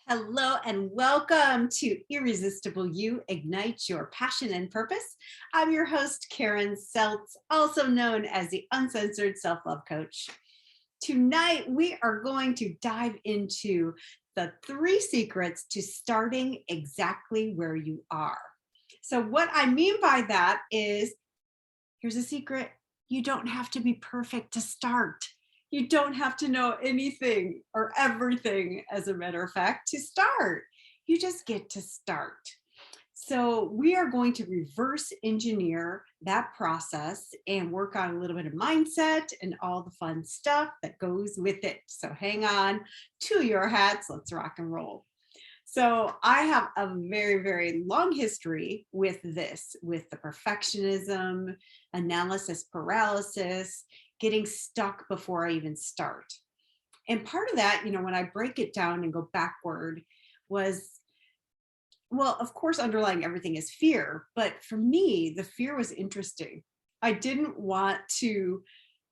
Hello and welcome to Irresistible You, Ignite Your Passion and Purpose. I'm your host, Karen Seltz, also known as the Uncensored Self-Love Coach. Tonight, we are going to dive into the 3 secrets to starting exactly where you are. So what I mean by that is, here's a secret: you don't have to be perfect to start. You don't have to know anything or everything, as a matter of fact, to start. You just get to start. So, we are going to reverse engineer that process and work on a little bit of mindset and all the fun stuff that goes with it. So, hang on to your hats. Let's rock and roll. So I have a very, very long history with this, with the perfectionism, analysis paralysis, getting stuck before I even start. And part of that, when I break it down and go backward, was, well, of course, underlying everything is fear. But for me, the fear was interesting. I didn't want to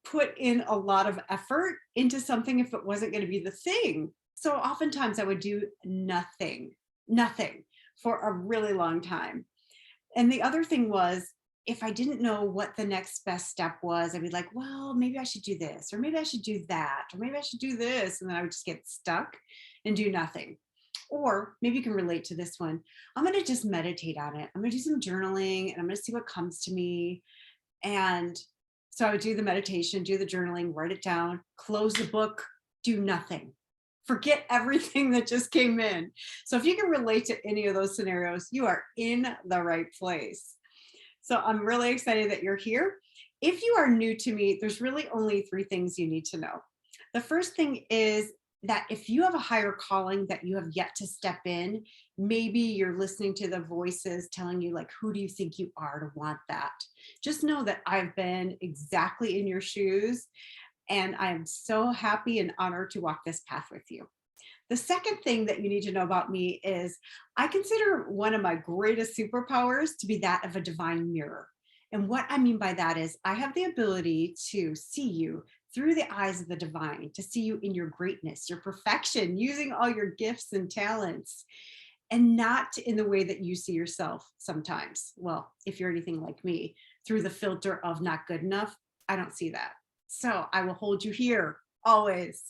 put in a lot of effort into something if it wasn't going to be the thing. So oftentimes I would do nothing for a really long time. And the other thing was, if I didn't know what the next best step was, I'd be like, well, maybe I should do this, or maybe I should do that, or maybe I should do this. And then I would just get stuck and do nothing. Or maybe you can relate to this one. I'm going to just meditate on it. I'm going to do some journaling and I'm going to see what comes to me. And so I would do the meditation, do the journaling, write it down, close the book, do nothing. Forget everything that just came in. So if you can relate to any of those scenarios, you are in the right place. So I'm really excited that you're here. If you are new to me, there's really only 3 things you need to know. The first thing is that if you have a higher calling that you have yet to step in, maybe you're listening to the voices telling you, like, who do you think you are to want that? Just know that I've been exactly in your shoes, and I'm so happy and honored to walk this path with you. The second thing that you need to know about me is I consider one of my greatest superpowers to be that of a divine mirror. And what I mean by that is I have the ability to see you through the eyes of the divine, to see you in your greatness, your perfection, using all your gifts and talents, and not in the way that you see yourself sometimes. Well, if you're anything like me, through the filter of not good enough, I don't see that. So I will hold you here always.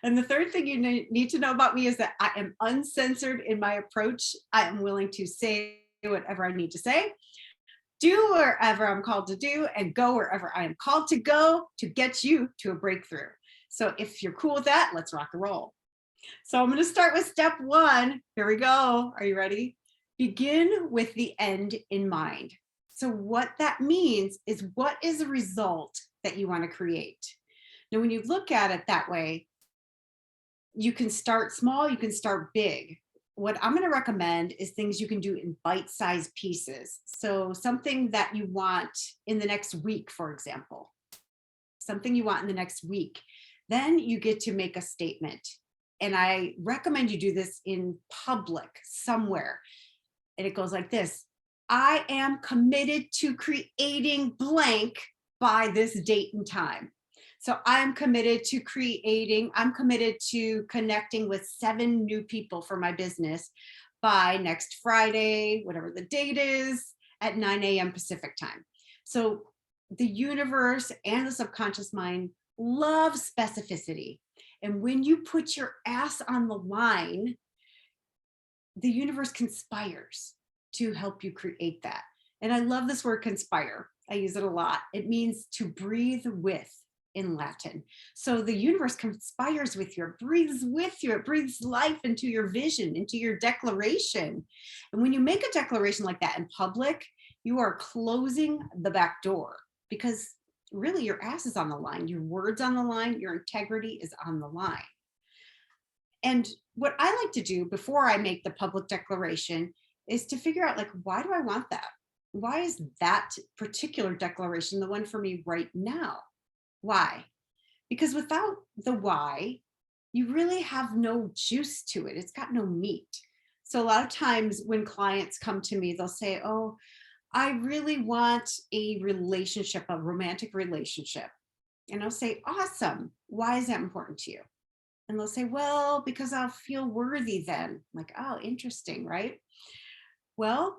And the third thing you need to know about me is that I am uncensored in my approach. I am willing to say whatever I need to say, do wherever I'm called to do, and go wherever I am called to go to get you to a breakthrough. So if you're cool with that, let's rock and roll. So I'm going to start with step 1. Here we go. Are you ready? Begin with the end in mind. So what that means is, what is the result that you want to create? Now, when you look at it that way, you can start small, you can start big. What I'm going to recommend is things you can do in bite-sized pieces. So something that you want in the next week, for example, something you want in the next week, then you get to make a statement. And I recommend you do this in public somewhere. And it goes like this: I am committed to creating blank by this date and time. So I'm committed to I'm committed to connecting with 7 new people for my business by next Friday, whatever the date is, at 9 a.m. Pacific time. So the universe and the subconscious mind love specificity. And when you put your ass on the line, the universe conspires to help you create that. And I love this word conspire. I use it a lot. It means to breathe with in Latin. So the universe conspires with you, breathes with you, it breathes life into your vision, into your declaration. And when you make a declaration like that in public, you are closing the back door, because really your ass is on the line, your words on the line, your integrity is on the line. And what I like to do before I make the public declaration is to figure out, like, why do I want that? Why is that particular declaration the one for me right now? Why? Because without the why, you really have no juice to it. It's got no meat. So a lot of times when clients come to me, they'll say, oh, I really want a relationship, a romantic relationship. And I'll say, awesome. Why is that important to you? And they'll say, well, because I'll feel worthy then. I'm like, oh, interesting, right? Well,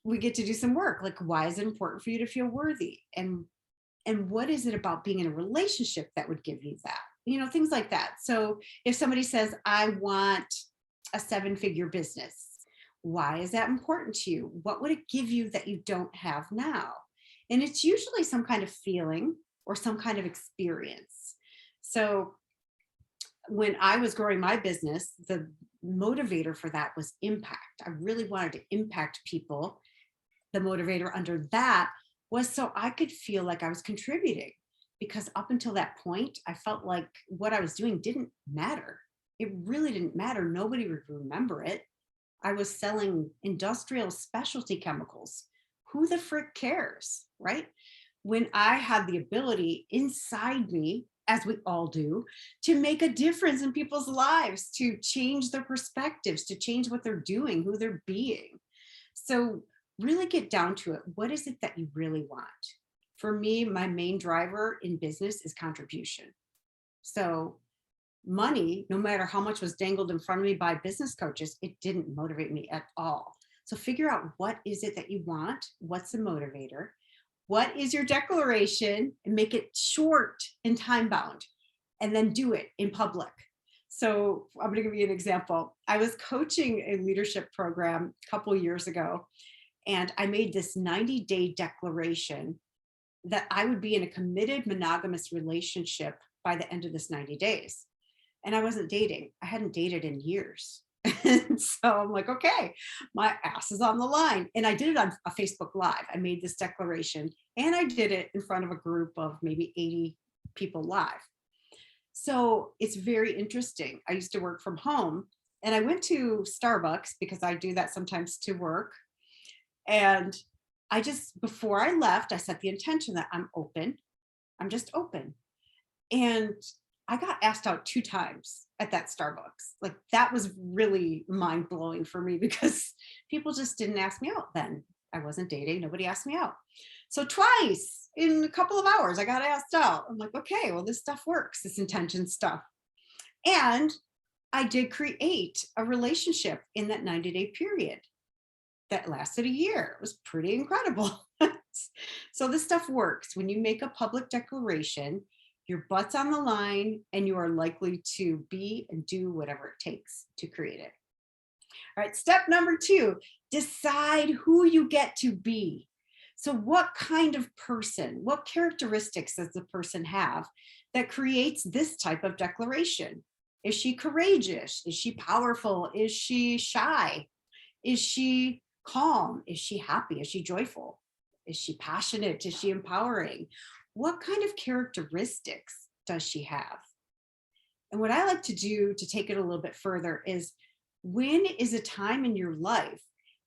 we get to do some work. Like, why is it important for you to feel worthy? And what is it about being in a relationship that would give you that? Things like that. So if somebody says, I want a 7-figure business, why is that important to you? What would it give you that you don't have now? And it's usually some kind of feeling or some kind of experience. So when I was growing my business, the motivator for that was impact. I really wanted to impact people. The motivator under that was so I could feel like I was contributing, because up until that point, I felt like what I was doing didn't matter. It really didn't matter. Nobody would remember it. I was selling industrial specialty chemicals. Who the frick cares, right? When I had the ability inside me, as we all do, to make a difference in people's lives, to change their perspectives, to change what they're doing, who they're being. So really get down to it. What is it that you really want? For me, my main driver in business is contribution. So money, no matter how much was dangled in front of me by business coaches, it didn't motivate me at all. So figure out, what is it that you want? What's the motivator? What is your declaration? And make it short and time bound, and then do it in public. So I'm going to give you an example. I was coaching a leadership program a couple years ago, and I made this 90-day declaration that I would be in a committed monogamous relationship by the end of this 90 days. And I wasn't dating. I hadn't dated in years. And so I'm like, okay, my ass is on the line. And I did it on a Facebook Live. I made this declaration and I did it in front of a group of maybe 80 people live. So it's very interesting. I used to work from home and I went to Starbucks because I do that sometimes to work. And I just, before I left, I set the intention that I'm open. I'm just open. And I got asked out 2 times at that Starbucks. Like, that was really mind blowing for me because people just didn't ask me out then. I wasn't dating. Nobody asked me out. So twice in a couple of hours, I got asked out. I'm like, okay, well, this stuff works, this intention stuff. And I did create a relationship in that 90-day period that lasted a year. It was pretty incredible. So this stuff works. When you make a public declaration, your butt's on the line and you are likely to be and do whatever it takes to create it. All right, step number 2, decide who you get to be. So what kind of person, what characteristics does the person have that creates this type of declaration? Is she courageous? Is she powerful? Is she shy? Is she calm? Is she happy? Is she joyful? Is she passionate? Is she empowering? What kind of characteristics does she have? And what I like to do to take it a little bit further is, when is a time in your life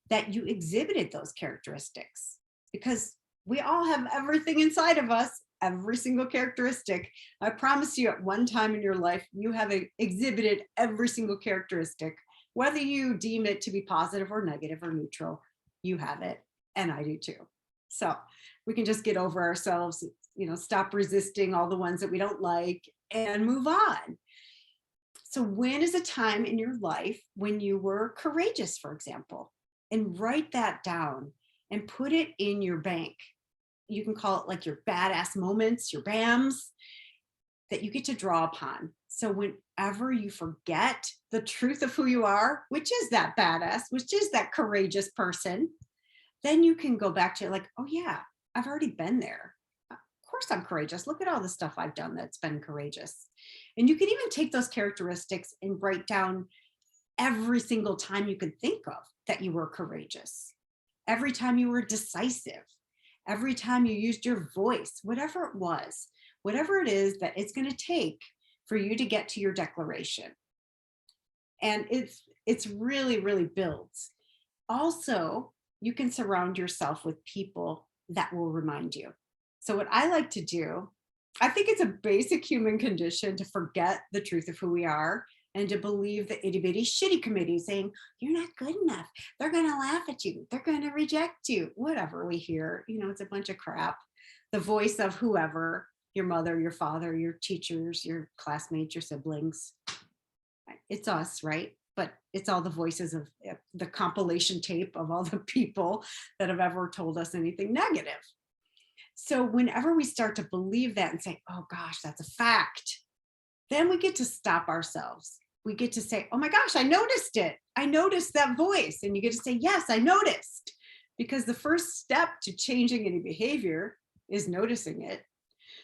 that you exhibited those characteristics? Because we all have everything inside of us, every single characteristic. I promise you, at one time in your life, you have exhibited every single characteristic. Whether you deem it to be positive or negative or neutral, you have it, and I do too. So we can just get over ourselves, stop resisting all the ones that we don't like and move on. So when is a time in your life when you were courageous, for example? And write that down and put it in your bank. You can call it like your badass moments, your BAMs, that you get to draw upon. So whenever you forget the truth of who you are, which is that badass, which is that courageous person, then you can go back to it like, oh yeah, I've already been there. Of course I'm courageous. Look at all the stuff I've done that's been courageous. And you can even take those characteristics and write down every single time you could think of that you were courageous. Every time you were decisive. Every time you used your voice, whatever it was, whatever it is that it's going to take for you to get to your declaration. And it's really, really builds. Also, you can surround yourself with people that will remind you. So what I like to do, I think it's a basic human condition to forget the truth of who we are and to believe the itty bitty shitty committee saying, you're not good enough. They're going to laugh at you. They're going to reject you. Whatever we hear, it's a bunch of crap. The voice of whoever, your mother, your father, your teachers, your classmates, your siblings, It's us, right? But it's all the voices of the compilation tape of all the people that have ever told us anything negative. So whenever we start to believe that and say, oh gosh, that's a fact, then we get to stop ourselves. We get to say, oh my gosh, I noticed it. I noticed that voice. And you get to say, yes, I noticed. Because the first step to changing any behavior is noticing it.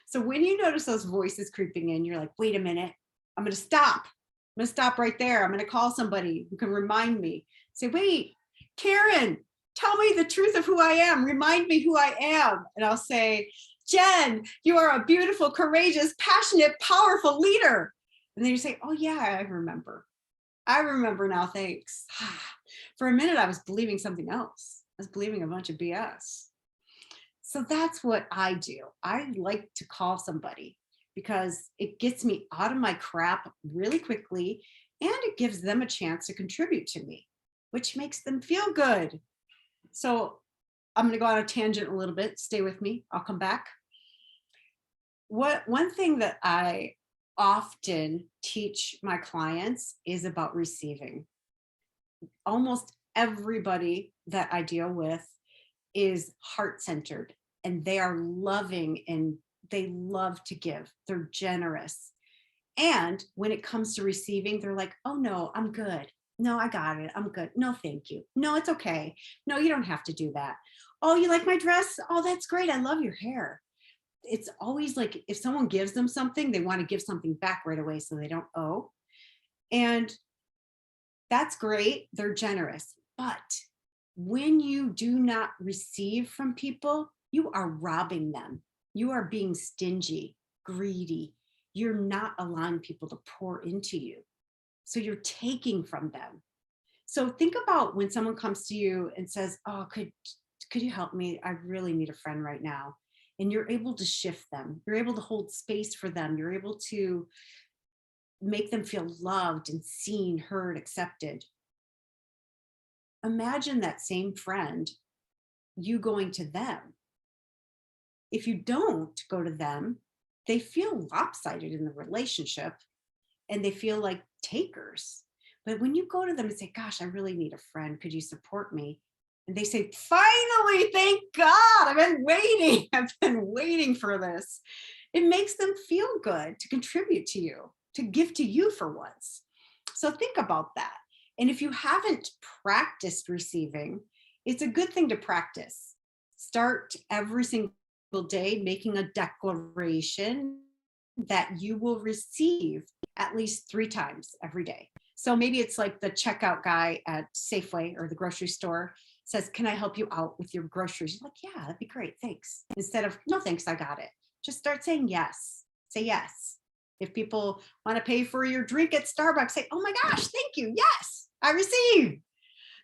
So when you notice those voices creeping in, you're like, wait a minute, I'm going to stop. I'm going to stop right there. I'm going to call somebody who can remind me. Say, wait, Karen, tell me the truth of who I am. Remind me who I am. And I'll say, Jen, you are a beautiful, courageous, passionate, powerful leader. And then you say, oh yeah, I remember. I remember now, thanks. For a minute, I was believing something else. I was believing a bunch of BS. So that's what I do. I like to call somebody because it gets me out of my crap really quickly and it gives them a chance to contribute to me, which makes them feel good. So I'm going to go on a tangent a little bit. Stay with me. I'll come back. One thing that I often teach my clients is about receiving. Almost everybody that I deal with is heart-centered and they are loving and they love to give. They're generous. And when it comes to receiving, they're like, oh no, I'm good. No, I got it. I'm good. No, thank you. No, it's okay. No, you don't have to do that. Oh, you like my dress? Oh, that's great. I love your hair. It's always like if someone gives them something, they want to give something back right away so they don't owe. And that's great. They're generous. But when you do not receive from people, you are robbing them. You are being stingy, greedy. You're not allowing people to pour into you. So you're taking from them. So think about when someone comes to you and says, oh, could you help me? I really need a friend right now. And you're able to shift them. You're able to hold space for them. You're able to make them feel loved and seen, heard, accepted. Imagine that same friend, you going to them. If you don't go to them, they feel lopsided in the relationship and they feel like takers. But when you go to them and say, gosh, I really need a friend. Could you support me? And they say, finally, thank God, I've been waiting. I've been waiting for this. It makes them feel good to contribute to you, to give to you for once. So think about that. And if you haven't practiced receiving, it's a good thing to practice. Start every single day making a declaration that you will receive at least 3 times every day. So maybe it's like the checkout guy at Safeway or the grocery store says, can I help you out with your groceries? You're like, yeah, that'd be great. Thanks. Instead of, no, thanks, I got it. Just start saying yes. Say yes. If people want to pay for your drink at Starbucks, say, oh my gosh, thank you. Yes, I receive.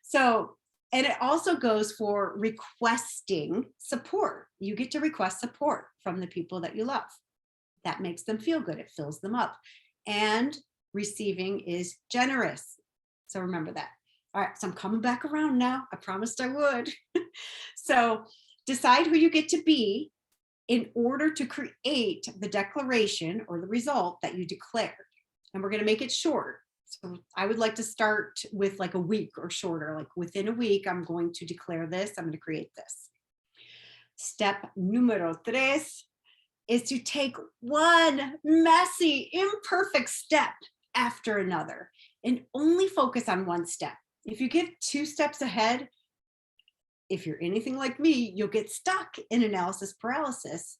So, and it also goes for requesting support. You get to request support from the people that you love. That makes them feel good. It fills them up. And receiving is generous. So remember that. All right, so I'm coming back around now. I promised I would. So decide who you get to be in order to create the declaration or the result that you declared. And we're going to make it short. So I would like to start with like a week or shorter, like within a week, I'm going to declare this, I'm going to create this. Step numero 3 is to take one messy, imperfect step after another and only focus on one step. If you get 2 steps ahead, if you're anything like me, you'll get stuck in analysis paralysis.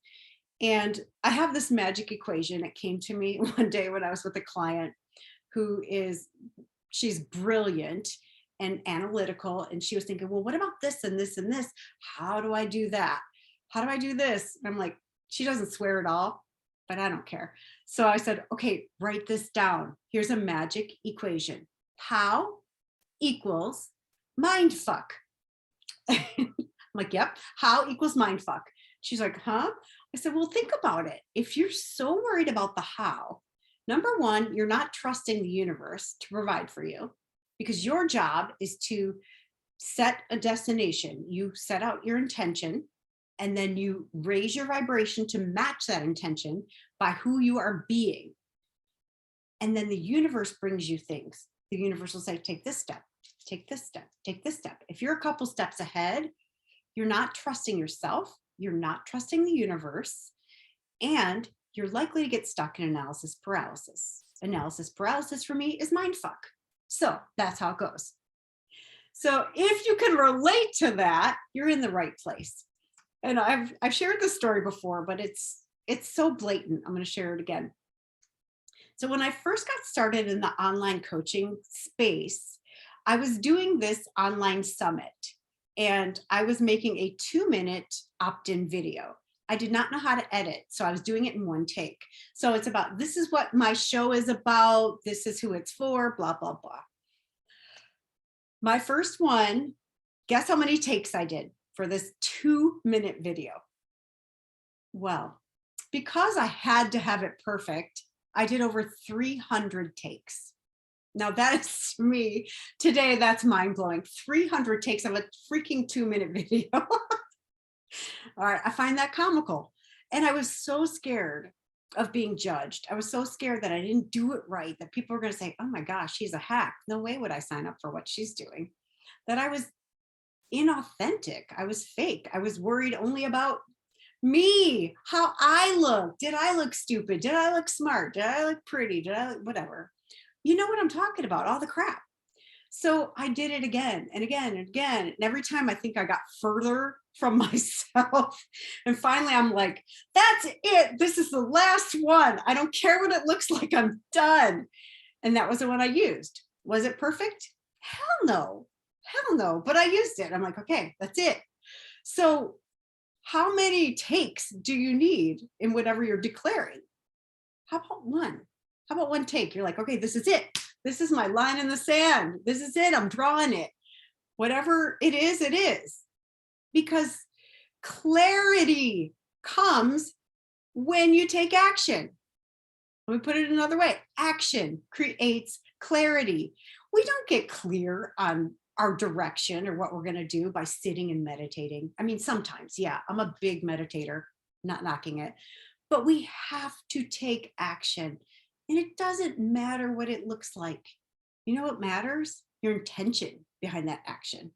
And I have this magic equation. It came to me one day when I was with a client she's brilliant and analytical. And she was thinking, well, what about this and this and this? How do I do that? How do I do this? And I'm like, she doesn't swear at all, but I don't care. So I said, okay, write this down. Here's a magic equation. How equals mind fuck. I'm like, yep. How equals mind fuck. She's like, huh? I said, well, think about it. If you're so worried about the how, number one, you're not trusting the universe to provide for you because your job is to set a destination. You set out your intention and then you raise your vibration to match that intention by who you are being. And then the universe brings you things. The universe will say, take this step, take this step, take this step. If you're a couple steps ahead, you're not trusting yourself, you're not trusting the universe, and you're likely to get stuck in analysis paralysis. Analysis paralysis for me is mind fuck. So that's how it goes. So if you can relate to that, you're in the right place. And I've shared this story before, but it's so blatant. I'm going to share it again. So when I first got started in the online coaching space, I was doing this online summit and I was making a 2-minute opt-in video. I did not know how to edit, so I was doing it in one take. So it's about, this is what my show is about, this is who it's for, blah, blah, blah. My first one, guess how many takes I did for this 2-minute video? Well, because I had to have it perfect, I did over 300 takes. Now that is, to me, today, that's mind-blowing. 300 takes of a freaking 2-minute video. All right, I find that comical. And I was so scared of being judged. I was so scared that I didn't do it right, that people were going to say, oh my gosh, she's a hack. No way would I sign up for what she's doing. That I was inauthentic. I was fake. I was worried only about me, how I look. Did I look stupid? Did I look smart? Did I look pretty? Did I look whatever? You know what I'm talking about, all the crap. So I did it again and again and again. And every time I think I got further from myself. And finally I'm like, that's it. This is the last one. I don't care what it looks like. I'm done. And that was the one I used. Was it perfect? Hell no. Hell no. But I used it. I'm like, okay, that's it. So how many takes do you need in whatever you're declaring? How about one? How about one take? You're like, okay, this is it. This is my line in the sand. This is it. I'm drawing it. Whatever it is. Because clarity comes when you take action. Let me put it another way. Action creates clarity. We don't get clear on our direction or what we're going to do by sitting and meditating. I mean, sometimes, yeah, I'm a big meditator, not knocking it, but we have to take action. And it doesn't matter what it looks like. You know what matters? Your intention behind that action.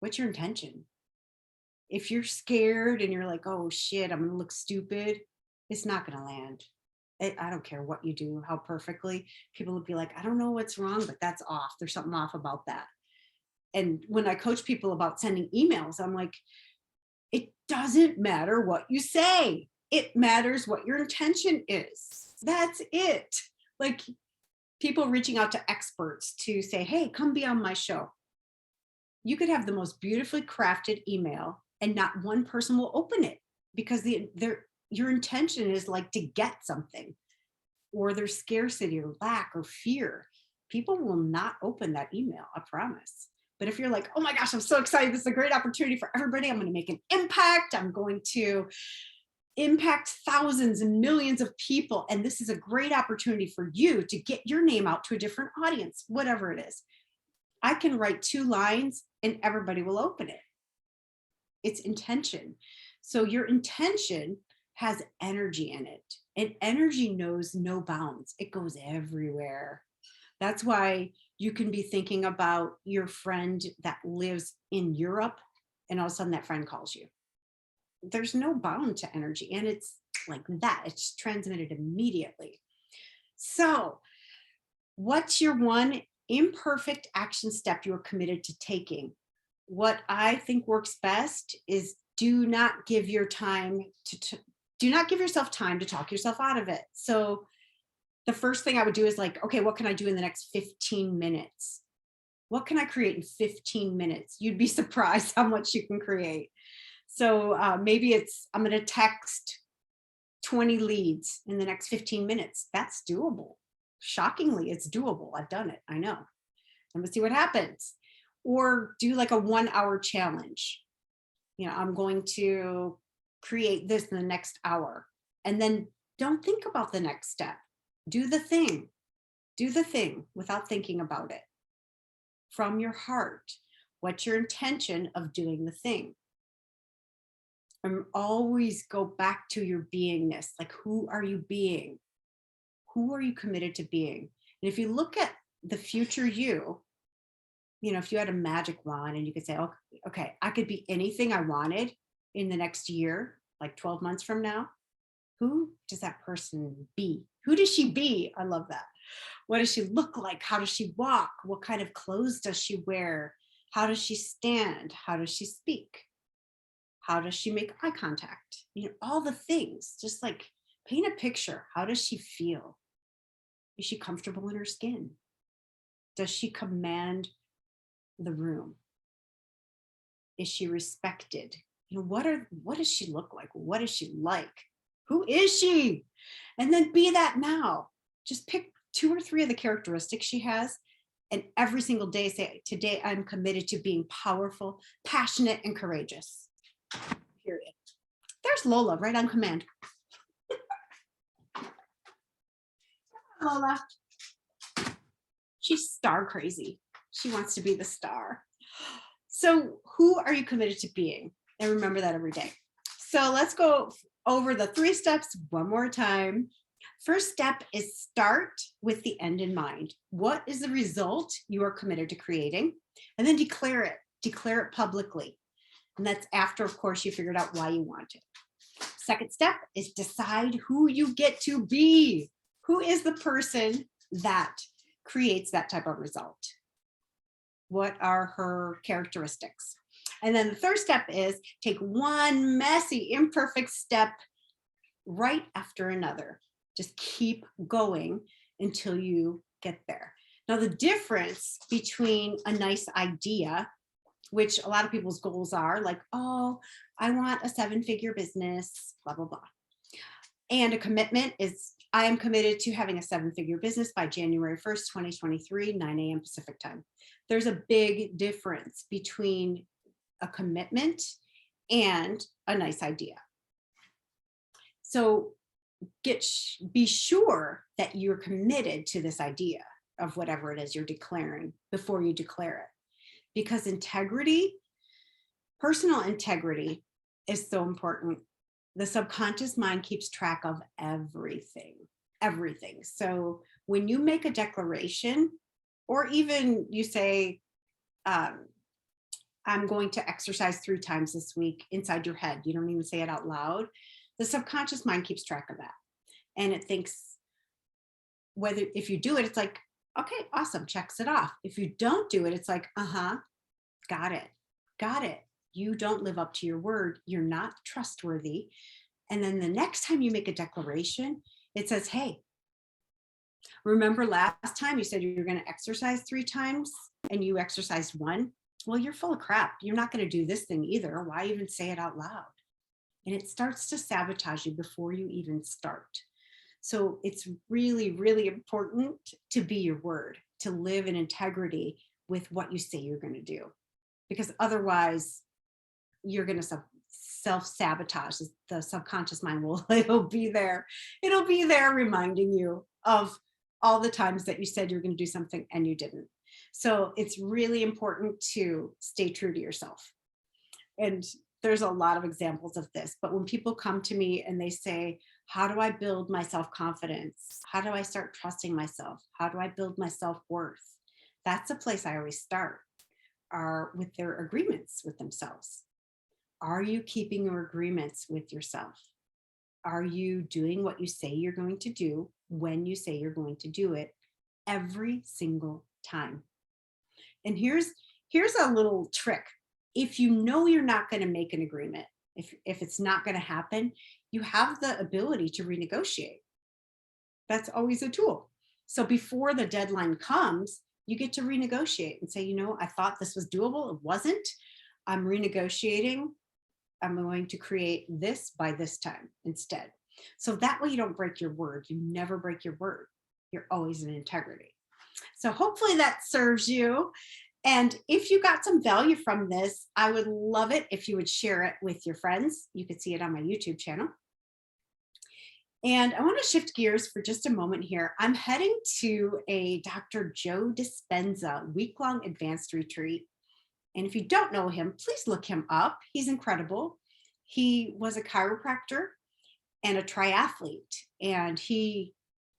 What's your intention? If you're scared and you're like, oh shit, I'm going to look stupid, it's not going to land. I don't care what you do, how perfectly. People will be like, I don't know what's wrong, but that's off. There's something off about that. And when I coach people about sending emails, I'm like, it doesn't matter what you say. It matters what your intention is. That's it. Like people reaching out to experts to say, hey, come be on my show. You could have the most beautifully crafted email and not one person will open it because your intention is like to get something, or there's scarcity or lack or fear. People will not open that email, I promise. But if you're like, oh my gosh, I'm so excited. This is a great opportunity for everybody. I'm going to make an impact. I'm going to impact thousands and millions of people. And this is a great opportunity for you to get your name out to a different audience, whatever it is. I can write 2 lines and everybody will open it. It's intention. So your intention has energy in it, and energy knows no bounds. It goes everywhere. That's why you can be thinking about your friend that lives in Europe and all of a sudden that friend calls you. There's no bound to energy, and it's like that. It's transmitted immediately. So what's your one imperfect action step you are committed to taking? What I think works best is do not give yourself time to talk yourself out of it. So the first thing I would do is like, okay, what can I do in the next 15 minutes? What can I create in 15 minutes? You'd be surprised how much you can create. So maybe it's, I'm going to text 20 leads in the next 15 minutes. That's doable. Shockingly, it's doable. I've done it. I know. I'm going to see what happens. Or do like a 1-hour challenge. You know, I'm going to create this in the next hour. And then don't think about the next step. Do the thing. Do the thing without thinking about it. From your heart. What's your intention of doing the thing? And always go back to your beingness. Like, who are you being? who are you committed to being? And if you look at the future you, if you had a magic wand and you could say, oh, okay, I could be anything I wanted in the next year, like 12 months from now, who does that person be? Who does she be? I love that. What does she look like? How does she walk? What kind of clothes does she wear? How does she stand? How does she speak? How does she make eye contact? All the things, just like paint a picture. How does she feel? Is she comfortable in her skin? Does she command the room? Is she respected? What does she look like? What is she like? Who is she? And then be that now. Just pick 2 or 3 of the characteristics she has, and every single day say, today I'm committed to being powerful, passionate, and courageous. Period. There's Lola right on command. Lola. She's star crazy. She wants to be the star. So who are you committed to being? And remember that every day. So let's go over the 3 steps one more time. First step is start with the end in mind. What is the result you are committed to creating? And then declare it. Declare it publicly. And that's after, of course, you figured out why you want it. Second step is decide who you get to be. Who is the person that creates that type of result? What are her characteristics? And then the third step is take one messy, imperfect step right after another. Just keep going until you get there. Now, the difference between a nice idea, which a lot of people's goals are like, oh, I want a 7-figure business, blah, blah, blah. And a commitment is, I am committed to having a 7-figure business by January 1st, 2023, 9 a.m. Pacific time. There's a big difference between a commitment and a nice idea. So be sure that you're committed to this idea of whatever it is you're declaring before you declare it. Because integrity, personal integrity, is so important. The subconscious mind keeps track of everything. So when you make a declaration, or even you say, I'm going to exercise 3 times this week inside your head, you don't even say it out loud, the subconscious mind keeps track of that. And it thinks, if you do it, it's like, okay, awesome, checks it off. If you don't do it, it's like, got it. You don't live up to your word. You're not trustworthy. And then the next time you make a declaration, it says, hey, remember last time you said you were going to exercise 3 times and you exercised 1? Well, you're full of crap. You're not going to do this thing either. Why even say it out loud? And it starts to sabotage you before you even start. So it's really, really important to be your word, to live in integrity with what you say you're going to do. Because otherwise, you're going to self-sabotage. The subconscious mind it'll be there. It'll be there reminding you of all the times that you said you're going to do something and you didn't. So it's really important to stay true to yourself. And there's a lot of examples of this, but when people come to me and they say, how do I build my self-confidence? How do I start trusting myself? How do I build my self-worth? That's a place I always start, are with their agreements with themselves. Are you keeping your agreements with yourself? Are you doing what you say you're going to do when you say you're going to do it every single time? And here's a little trick. If you know you're not going to make an agreement, if it's not going to happen, you have the ability to renegotiate. That's always a tool. So before the deadline comes, you get to renegotiate and say, I thought this was doable. It wasn't. I'm renegotiating. I'm going to create this by this time instead. So that way you don't break your word. You never break your word. You're always in integrity. So hopefully that serves you. And if you got some value from this, I would love it if you would share it with your friends. You could see it on my YouTube channel. And I want to shift gears for just a moment here. I'm heading to a Dr. Joe Dispenza week-long advanced retreat. And if you don't know him, please look him up. He's incredible. He was a chiropractor and a triathlete. And he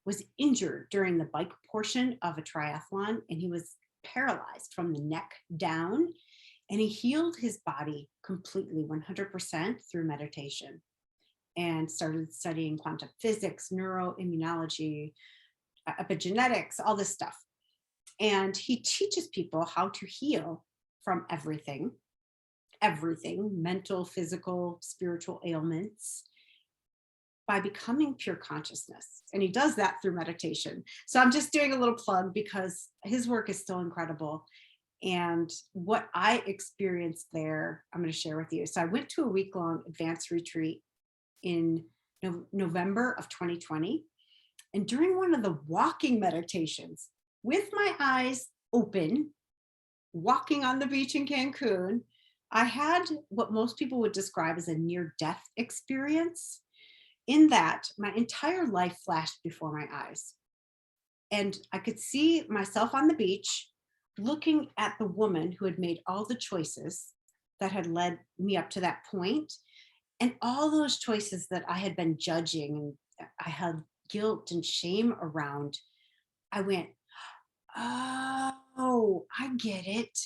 was injured during the bike portion of a triathlon, and he was paralyzed from the neck down. And he healed his body completely, 100% through meditation, and started studying quantum physics, neuroimmunology, epigenetics, all this stuff. And he teaches people how to heal from everything, mental, physical, spiritual ailments, by becoming pure consciousness. And he does that through meditation. So I'm just doing a little plug because his work is still incredible. And what I experienced there, I'm going to share with you. So I went to a week-long advanced retreat in November of 2020. And during one of the walking meditations, with my eyes open, walking on the beach in Cancun, I had what most people would describe as a near-death experience. In that, my entire life flashed before my eyes. And I could see myself on the beach, looking at the woman who had made all the choices that had led me up to that point, and all those choices that I had been judging and I had guilt and shame around. I went, oh, I get it.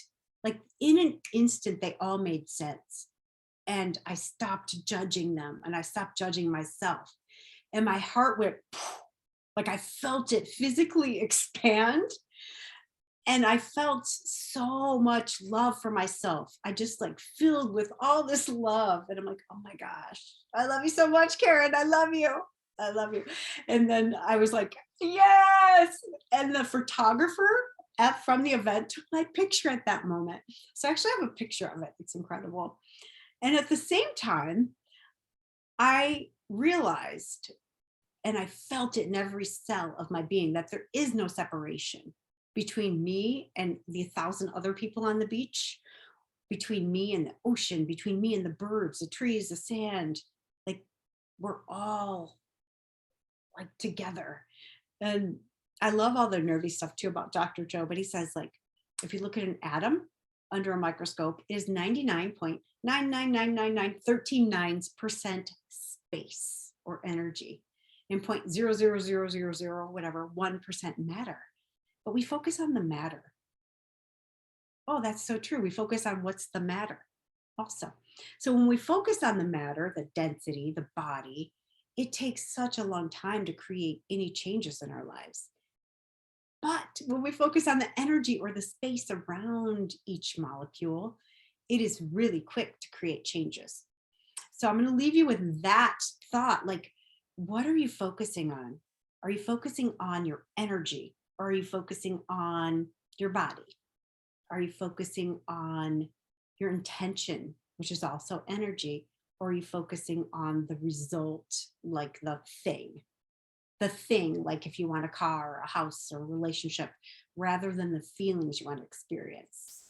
Like in an instant, they all made sense. And I stopped judging them, and I stopped judging myself. And my heart went, like I felt it physically expand. And I felt so much love for myself. I just like filled with all this love. And I'm like, oh my gosh, I love you so much, Karen. I love you. I love you. And then I was like, yes. And the photographer from the event took my picture at that moment. So I actually have a picture of it. It's incredible. And at the same time, I realized, and I felt it in every cell of my being, that there is no separation between me and the 1,000 other people on the beach, between me and the ocean, between me and the birds, the trees, the sand. Like we're all like together. And I love all the nerdy stuff too about Dr. Joe, but he says like, if you look at an atom under a microscope, it is 99.9999913 space or energy, and 0.00000 whatever 1% matter. But we focus on the matter. Oh, that's so true. We focus on what's the matter also. So when we focus on the matter, the density, the body, it takes such a long time to create any changes in our lives. But when we focus on the energy or the space around each molecule, it is really quick to create changes. So I'm going to leave you with that thought. Like, what are you focusing on? Are you focusing on your energy? Or are you focusing on your body? Are you focusing on your intention, which is also energy? Or are you focusing on the result, like the thing? The thing, like if you want a car or a house or a relationship, rather than the feelings you want to experience.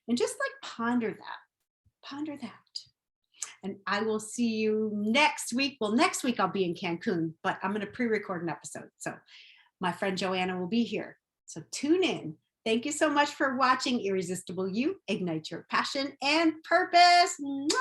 And just like ponder that. And I will see you next week. Well, next week I'll be in Cancun, but I'm going to pre-record an episode. So my friend Joanna will be here. So tune in. Thank you so much for watching Irresistible You, Ignite Your Passion and Purpose. Mwah!